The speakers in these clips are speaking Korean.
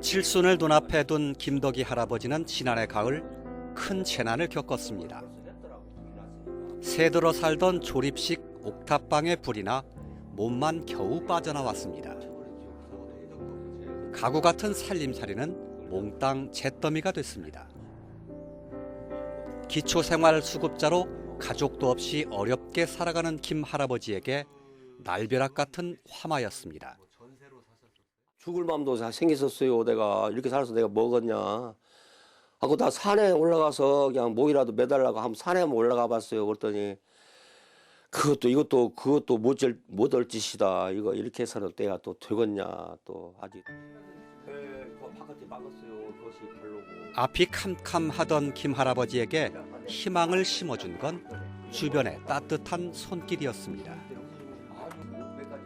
칠순을 눈앞에 둔 김덕희 할아버지는 지난해 가을 큰 재난을 겪었습니다. 새들어 살던 조립식 옥탑방에 불이 나 몸만 겨우 빠져나왔습니다. 가구 같은 살림살이는 몽땅 잿더미가 됐습니다. 기초생활수급자로 가족도 없이 어렵게 살아가는 김 할아버지에게 날벼락 같은 화마였습니다. 죽을 마음도 생겼었어요. 내가 이렇게 살아서 내가 먹었냐. 하고 다 산에 올라가서 그냥 뭐이라도 매달라고 한번 산에 한번 올라가 봤어요. 그랬더니 그것도 못할 짓이다. 이거 이렇게 해서는 내가 또 되겠냐. 또 아직. 그 바깥에 막았어요. 그것이 별로고. 앞이 캄캄하던 김 할아버지에게 희망을 심어준 건 주변의 따뜻한 손길이었습니다.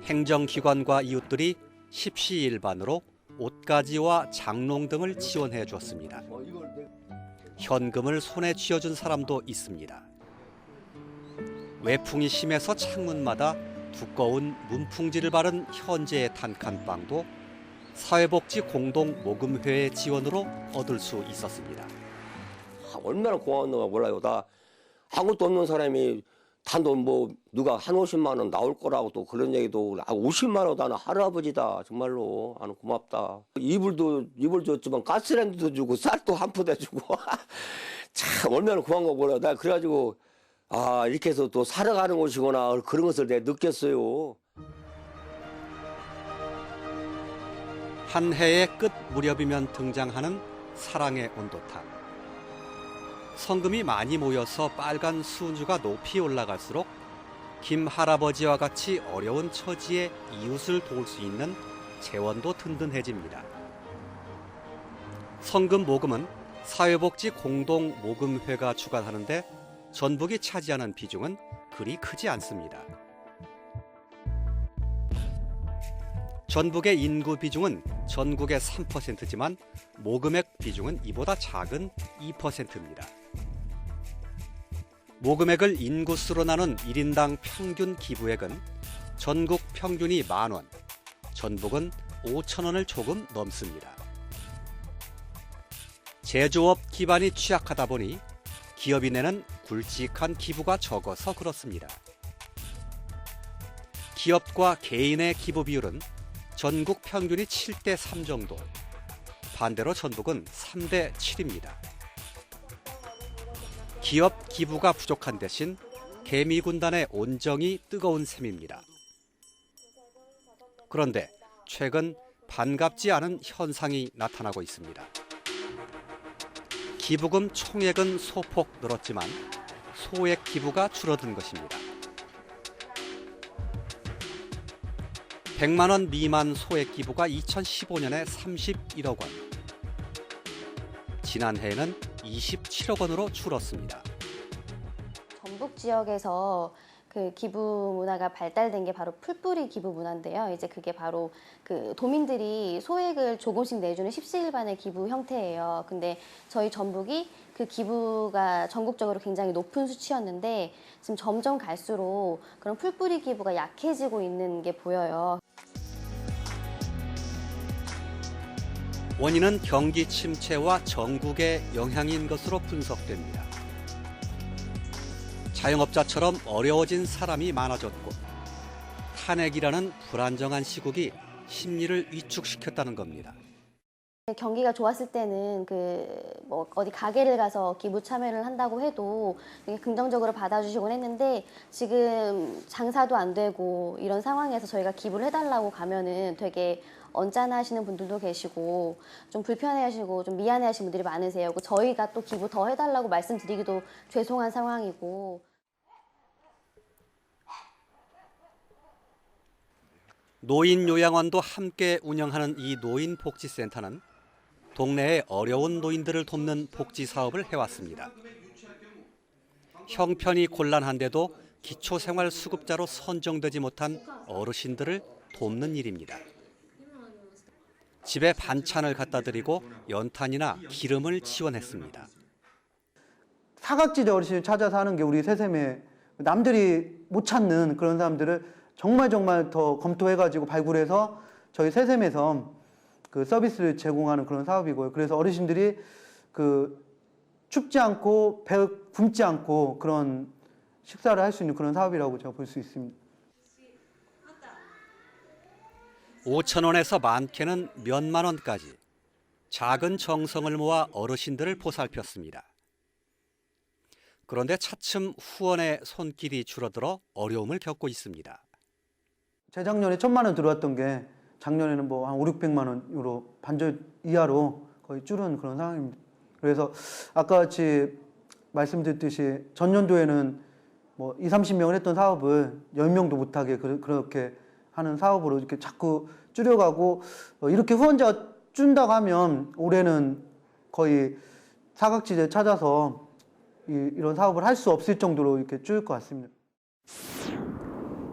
행정기관과 이웃들이 십시일반으로 옷가지와 장롱 등을 지원해 줬습니다. 현금을 손에 쥐어준 사람도 있습니다. 외풍이 심해서 창문마다 두꺼운 문풍지를 바른 현재의 단칸방도 사회복지 공동모금회의 지원으로 얻을 수 있었습니다. 얼마나 고마웠는가 몰라요. 나 아무것도 없는 사람이 단돈 뭐 누가 한 50만 원 나올 거라고 또 그런 얘기도 50만 원 나는 할아버지다 정말로 나는 고맙다. 이불 줬지만 가스레인지도 주고 쌀도 한 푸대 주고 참 얼마나 고마운 거 몰라요. 나 그래가지고 아 이렇게 해서 또 살아가는 곳이구나 그런 것을 내가 느꼈어요. 한 해의 끝 무렵이면 등장하는 사랑의 온도탑. 성금이 많이 모여서 빨간 수은주가 높이 올라갈수록 김 할아버지와 같이 어려운 처지의 이웃을 도울 수 있는 재원도 든든해집니다. 성금 모금은 사회복지 공동모금회가 주관하는데 전북이 차지하는 비중은 그리 크지 않습니다. 전북의 인구 비중은 전국의 3%지만 모금액 비중은 이보다 작은 2%입니다. 모금액을 인구수로 나눈 1인당 평균 기부액은 전국 평균이 10,000원, 전북은 5,000원을 조금 넘습니다. 제조업 기반이 취약하다 보니 기업이 내는 굵직한 기부가 적어서 그렇습니다. 기업과 개인의 기부 비율은 전국 평균이 7대3 정도, 반대로 전북은 3대7입니다. 기업 기부가 부족한 대신 개미군단의 온정이 뜨거운 셈입니다. 그런데 최근 반갑지 않은 현상이 나타나고 있습니다. 기부금 총액은 소폭 늘었지만 소액 기부가 줄어든 것입니다. 100만 원 미만 소액 기부가 2015년에 31억 원, 지난해에는 27억 원으로 줄었습니다. 전북 지역에서 그 기부 문화가 발달된 게 바로 풀뿌리 기부 문화인데요. 이제 그게 바로 그 도민들이 소액을 조금씩 내주는 십시일반의 기부 형태예요. 근데 저희 전북이 그 기부가 전국적으로 굉장히 높은 수치였는데 지금 점점 갈수록 그런 풀뿌리 기부가 약해지고 있는 게 보여요. 원인은 경기 침체와 전국의 영향인 것으로 분석됩니다. 자영업자처럼 어려워진 사람이 많아졌고 탄핵이라는 불안정한 시국이 심리를 위축시켰다는 겁니다. 경기가 좋았을 때는 뭐 어디 가게를 가서 기부 참여를 한다고 해도 되게 긍정적으로 받아주시곤 했는데 지금 장사도 안 되고 이런 상황에서 저희가 기부를 해달라고 가면은 되게 언짢아하시는 분들도 계시고 좀 불편해하시고 좀 미안해하시는 분들이 많으세요. 저희가 또 기부 더 해달라고 말씀드리기도 죄송한 상황이고. 노인요양원도 함께 운영하는 이 노인복지센터는 동네의 어려운 노인들을 돕는 복지 사업을 해왔습니다. 형편이 곤란한데도 기초생활수급자로 선정되지 못한 어르신들을 돕는 일입니다. 집에 반찬을 갖다 드리고 연탄이나 기름을 지원했습니다. 사각지대 어르신을 찾아서 하는 게 우리 새샘에 남들이 못 찾는 그런 사람들을 정말 더 검토해가지고 발굴해서 저희 새샘에서 그 서비스를 제공하는 그런 사업이고요. 그래서 어르신들이 그 춥지 않고 배 굶지 않고 그런 식사를 할 수 있는 그런 사업이라고 제가 볼 수 있습니다. 5,000원에서 많게는 몇만 원까지 작은 정성을 모아 어르신들을 보살폈습니다. 그런데 차츰 후원의 손길이 줄어들어 어려움을 겪고 있습니다. 재작년에 1,000만 원 들어왔던 게 작년에는 뭐 한 5, 600만 원으로 반절 이하로 거의 줄은 그런 상황입니다. 그래서 아까 같이 말씀드렸듯이 전년도에는 뭐 20, 30명을 했던 사업을 10명도 못하게 그렇게 하는 사업으로 이렇게 자꾸 줄여가고 이렇게 후원자가 준다고 하면 올해는 거의 사각지대 찾아서 이런 사업을 할 수 없을 정도로 이렇게 줄 것 같습니다.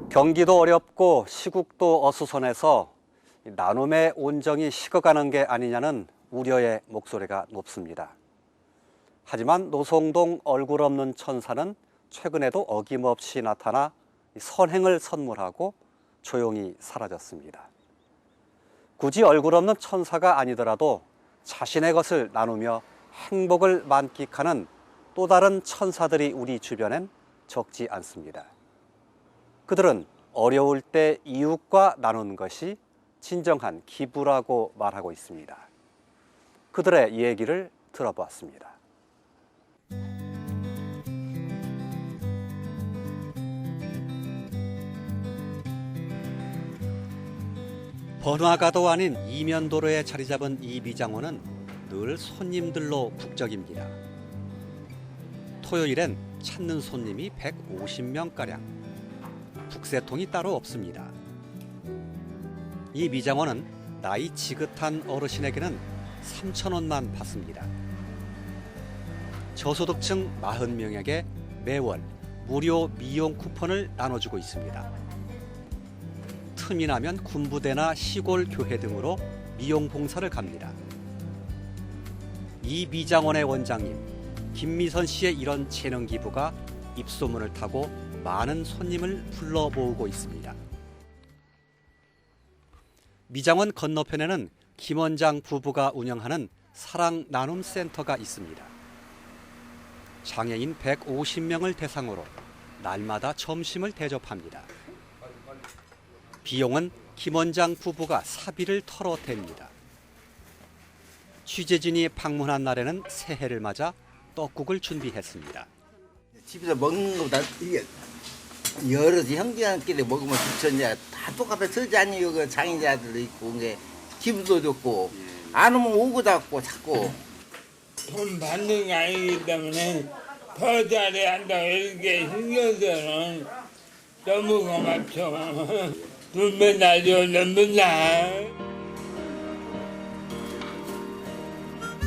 경기도 어렵고 시국도 어수선해서 나눔의 온정이 식어가는 게 아니냐는 우려의 목소리가 높습니다. 하지만 노송동 얼굴 없는 천사는 최근에도 어김없이 나타나 선행을 선물하고 조용히 사라졌습니다. 굳이 얼굴 없는 천사가 아니더라도 자신의 것을 나누며 행복을 만끽하는 또 다른 천사들이 우리 주변엔 적지 않습니다. 그들은 어려울 때 이웃과 나누는 것이 진정한 기부라고 말하고 있습니다. 그들의 얘기를 들어보았습니다. 번화가도 아닌 이면도로에 자리 잡은 이 미장원은 늘 손님들로 북적입니다. 토요일엔 찾는 손님이 150명가량. 북새통이 따로 없습니다. 이 미장원은 나이 지긋한 어르신에게는 3,000원만 받습니다. 저소득층 40명에게 매월 무료 미용 쿠폰을 나눠주고 있습니다. 틈이 나면 군부대나 시골 교회 등으로 미용 봉사를 갑니다. 이 미장원의 원장님 김미선 씨의 이런 재능 기부가 입소문을 타고 많은 손님을 불러 모으고 있습니다. 미장원 건너편에는 김 원장 부부가 운영하는 사랑 나눔 센터가 있습니다. 장애인 150명을 대상으로 날마다 점심을 대접합니다. 비용은 김 원장 부부가 사비를 털어댑니다. 취재진이 방문한 날에는 새해를 맞아 떡국을 준비했습니다. 집에서 먹는 것보다 이게 여러 형제끼리 먹으면 좋잖냐. 다 똑같아. 서자니 여기 장애자들도 있고 게 기분도 좋고 안 오면 오고도 않고 자꾸 돈 받는 게 아니기 때문에 더 잘해야 한다고 이렇게 신경쓰는 너무 고맙죠. 눈 맨날 눈 맨날.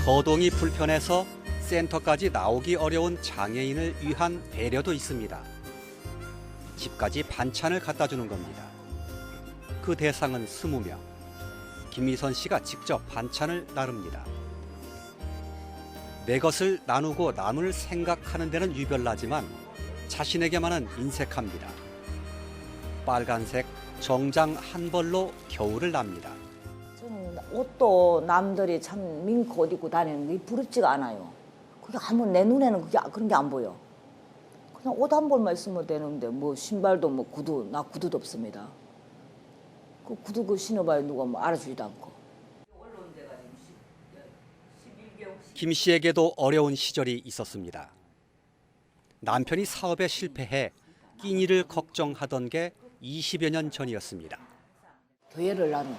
거동이 불편해서 센터까지 나오기 어려운 장애인을 위한 배려도 있습니다. 집까지 반찬을 갖다 주는 겁니다. 그 대상은 20명. 김미선 씨가 직접 반찬을 나릅니다. 내 것을 나누고 남을 생각하는 데는 유별나지만 자신에게만은 인색합니다. 빨간색 정장 한 벌로 겨울을 납니다. 저는 옷도 남들이 참 민크 옷 입고 다니는 게 부럽지가 않아요. 그게 아무 내 눈에는 그런 게 안 보여. 그냥 옷 한 벌만 있으면 되는데 뭐 신발도 뭐 구두 나 구두도 없습니다. 그 구두 그 신어봐야 누가 뭐 알아주지도 않고. 김 씨에게도 어려운 시절이 있었습니다. 남편이 사업에 실패해 끼니를 걱정하던 게 20여 년 전이었습니다. 교회를 나는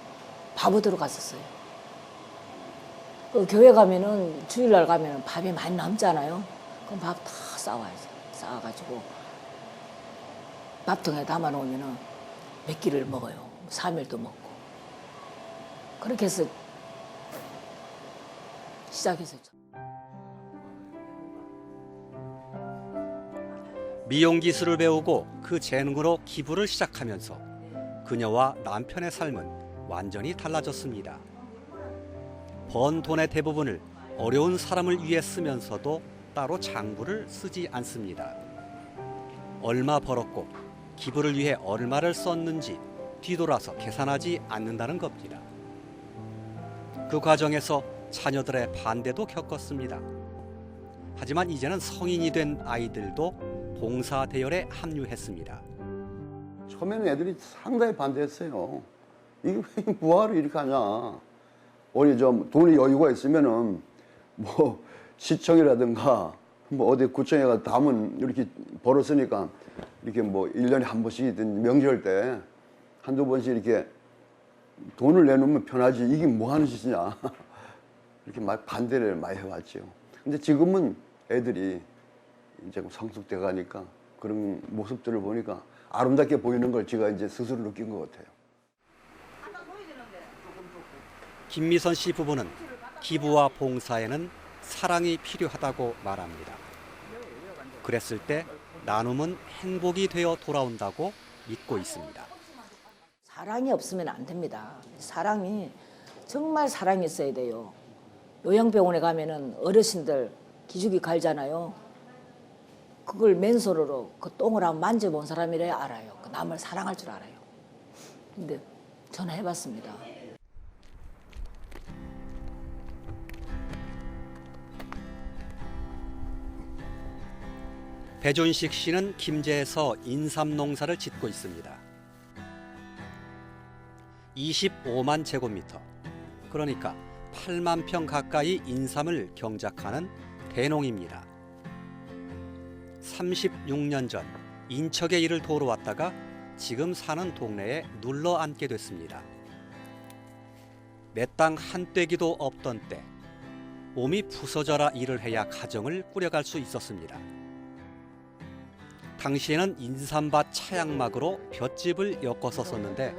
밥을 들어갔었어요. 그 교회 가면은 주일날 가면은 밥이 많이 남잖아요. 그럼 밥 다 싸와야죠. 싸가지고 밥통에 담아 놓으면은 몇 끼를 먹어요. 3일도 먹고. 그렇게 해서 시작했었죠. 미용 기술을 배우고 그 재능으로 기부를 시작하면서 그녀와 남편의 삶은 완전히 달라졌습니다. 번 돈의 대부분을 어려운 사람을 위해 쓰면서도 따로 장부를 쓰지 않습니다. 얼마 벌었고 기부를 위해 얼마를 썼는지 뒤돌아서 계산하지 않는다는 겁니다. 그 과정에서 자녀들의 반대도 겪었습니다. 하지만 이제는 성인이 된 아이들도 봉사 대열에 합류했습니다. 처음에는 애들이 상당히 반대했어요. 이게 왜 뭐하러 이렇게 하냐. 어디 좀 돈이 여유가 있으면은 뭐 시청이라든가 뭐 어디 구청에 가서 담은 이렇게 벌었으니까 이렇게 뭐 1년에 한 번씩이든 명절 때 한두 번씩 이렇게 돈을 내놓으면 편하지. 이게 뭐 하는 짓이냐. 이렇게 막 반대를 많이 해왔죠. 근데 지금은 애들이 이제 성숙돼 가니까 그런 모습들을 보니까 아름답게 보이는 걸 제가 이제 스스로 느낀 것 같아요. 김미선 씨 부부는 기부와 봉사에는 사랑이 필요하다고 말합니다. 그랬을 때 나눔은 행복이 되어 돌아온다고 믿고 있습니다. 사랑이 없으면 안 됩니다. 사랑이 정말 사랑이 있어야 돼요. 요양병원에 가면은 어르신들 기저귀 갈잖아요. 그걸 맨손으로 그 똥을 한번 만져본 사람이래야 알아요. 그 남을 사랑할 줄 알아요. 근데 전화해봤습니다. 배준식 씨는 김제에서 인삼 농사를 짓고 있습니다. 25만 제곱미터, 그러니까 8만 평 가까이 인삼을 경작하는 대농입니다. 36년 전 인척에 일을 도우러 왔다가 지금 사는 동네에 눌러 앉게 됐습니다. 내 땅 한 떼기도 없던 때 몸이 부서져라 일을 해야 가정을 꾸려갈 수 있었습니다. 당시에는 인삼밭 차양막으로 볏짚을 엮어서 썼는데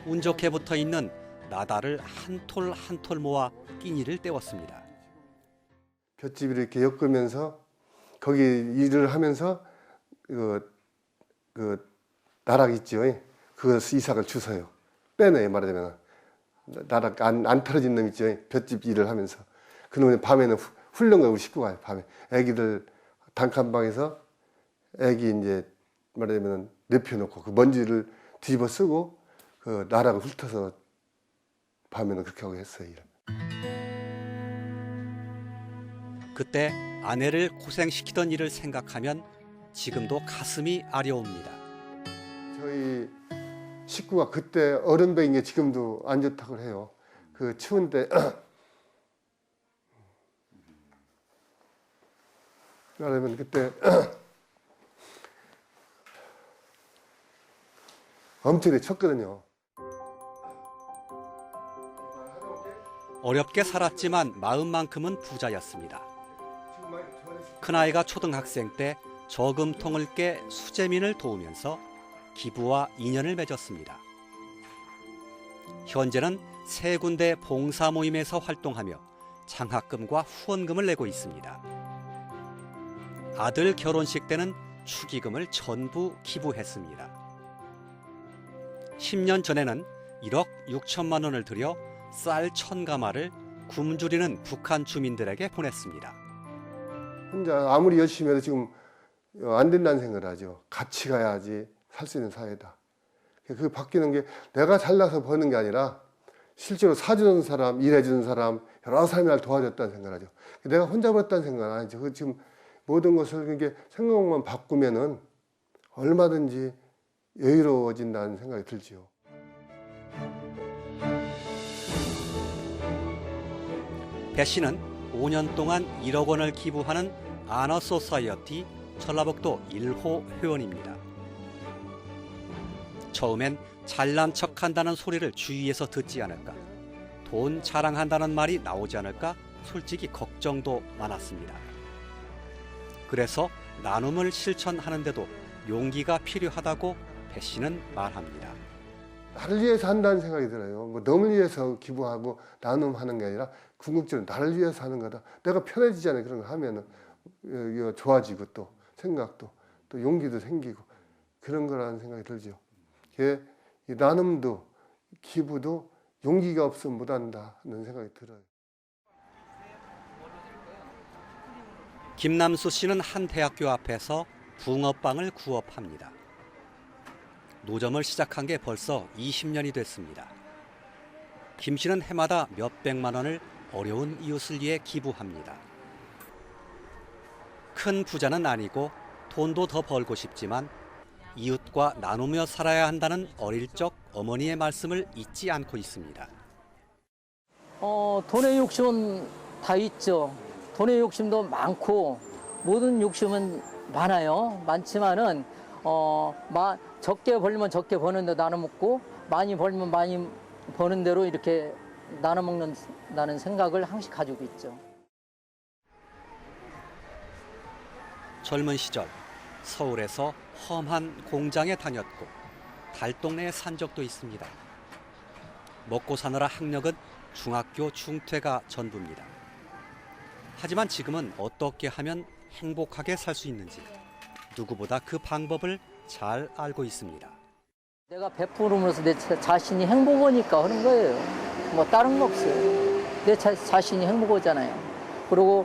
운 좋게 붙어있는 나다를 한 톨 한 톨 모아 끼니를 때웠습니다. 볏짚을 이렇게 엮으면서 거기 일을 하면서 그 나락 있죠. 그 이삭을 주워요. 빼내요. 말하자면 나락 안 털어진 놈 있죠. 볏짚 일을 하면서 그놈이 밤에는 훌렁 가고 씻고 가요. 밤에 애기들 단칸방에서 애기 이제 말하자면 눕혀놓고 그 먼지를 뒤집어 쓰고 그 나락을 훑어서 밤에는 그렇게 하고 했어요. 일을. 그때 아내를 고생시키던 일을 생각하면 지금도 가슴이 아려옵니다. 저희 식구가 그때 어른배인 게 지금도 안 좋다고 해요. 그 추운 때 말하면 그때 엄청나게 쳤거든요. 어렵게 살았지만 마음만큼은 부자였습니다. 큰아이가 초등학생 때 저금통을 깨 수재민을 도우면서 기부와 인연을 맺었습니다. 현재는 세 군데 봉사 모임에서 활동하며 장학금과 후원금을 내고 있습니다. 아들 결혼식 때는 축의금을 전부 기부했습니다. 10년 전에는 1억 6천만 원을 들여 쌀 1000가마를 굶주리는 북한 주민들에게 보냈습니다. 혼자 아무리 열심히 해도 지금 안 된다는 생각을 하죠. 같이 가야지 살 수 있는 사회다. 그 바뀌는 게 내가 잘나서 버는 게 아니라 실제로 사주는 사람, 일해주는 사람, 여러 사람이 날 도와줬다는 생각을 하죠. 내가 혼자 벌었다는 생각은 아니죠. 그 지금 모든 것을 이렇게 생각만 바꾸면은 얼마든지 여유로워진다는 생각이 들지요. 배 씨는 5년 동안 1억 원을 기부하는 아너소사이어티 전라북도 1호 회원입니다. 처음엔 잘난 척한다는 소리를 주위에서 듣지 않을까, 돈 자랑한다는 말이 나오지 않을까 솔직히 걱정도 많았습니다. 그래서 나눔을 실천하는데도 용기가 필요하다고 배 씨는 말합니다. 나를 위해서 한다는 생각이 들어요. 뭐 너를 위해서 기부하고 나눔하는 게 아니라 궁극적으로 나를 위해서 하는 거다. 내가 편해지잖아요. 그런 거 하면은 좋아지고 또 생각도 또 용기도 생기고 그런 거라는 생각이 들죠. 이 나눔도 기부도 용기가 없으면 못한다는 생각이 들어요. 김남수 씨는 한 대학교 앞에서 붕어빵을 구워 팝니다. 노점을 시작한 게 벌써 20년이 됐습니다. 김 씨는 해마다 몇백만 원을 어려운 이웃을 위해 기부합니다. 큰 부자는 아니고 돈도 더 벌고 싶지만 이웃과 나누며 살아야 한다는 어릴 적 어머니의 말씀을 잊지 않고 있습니다. 돈의 욕심은 다 있죠. 돈의 욕심도 많고 모든 욕심은 많지만은 적게 벌면 적게 버는 데 나눠 먹고 많이 벌면 많이 버는 대로 이렇게 나눠 먹는다는 생각을 항상 가지고 있죠. 젊은 시절 서울에서 험한 공장에 다녔고 달동네에 산 적도 있습니다. 먹고 사느라 학력은 중학교 중퇴가 전부입니다. 하지만 지금은 어떻게 하면 행복하게 살 수 있는지 누구보다 그 방법을 잘 알고 있습니다. 내가 베풀음으로써 내 자신이 행복하니까 하는 거예요. 뭐 다른 거 없어요. 내 자신이 행복하잖아요. 그리고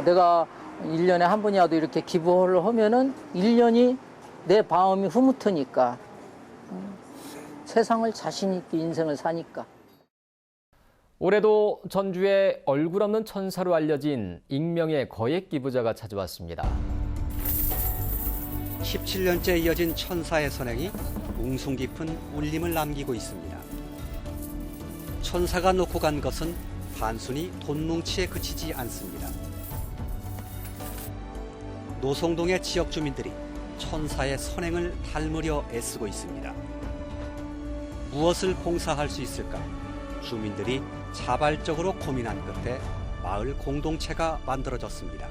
내가 1년에 한 번이라도 이렇게 기부를 하면은 1년이 내 마음이 흐뭇하니까 세상을 자신 있게 인생을 사니까. 올해도 전주에 얼굴 없는 천사로 알려진 익명의 거액 기부자가 찾아왔습니다. 17년째 이어진 천사의 선행이 웅숭 깊은 울림을 남기고 있습니다. 천사가 놓고 간 것은 단순히 돈뭉치에 그치지 않습니다. 노송동의 지역 주민들이 천사의 선행을 닮으려 애쓰고 있습니다. 무엇을 봉사할 수 있을까? 주민들이 자발적으로 고민한 끝에 마을 공동체가 만들어졌습니다.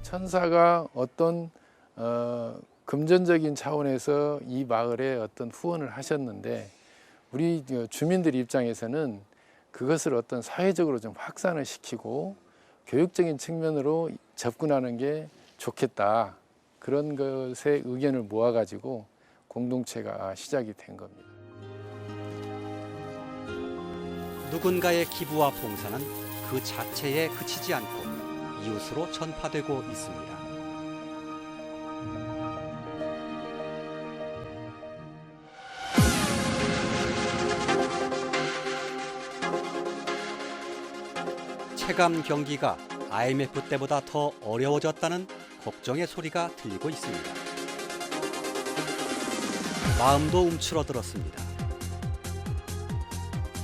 천사가 어떤 금전적인 차원에서 이 마을에 어떤 후원을 하셨는데 우리 주민들 입장에서는 그것을 어떤 사회적으로 좀 확산을 시키고 교육적인 측면으로 접근하는 게 좋겠다. 그런 것에 의견을 모아가지고 공동체가 시작이 된 겁니다. 누군가의 기부와 봉사는 그 자체에 그치지 않고 이웃으로 전파되고 있습니다. 체감 경기가 IMF 때보다 더 어려워졌다는 걱정의 소리가 들리고 있습니다. 마음도 움츠러들었습니다.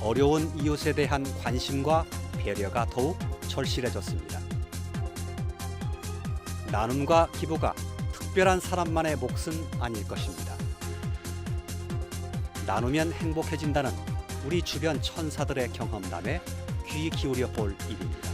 어려운 이웃에 대한 관심과 배려가 더욱 절실해졌습니다. 나눔과 기부가 특별한 사람만의 몫은 아닐 것입니다. 나누면 행복해진다는 우리 주변 천사들의 경험담에 귀 기울여 볼 일입니다.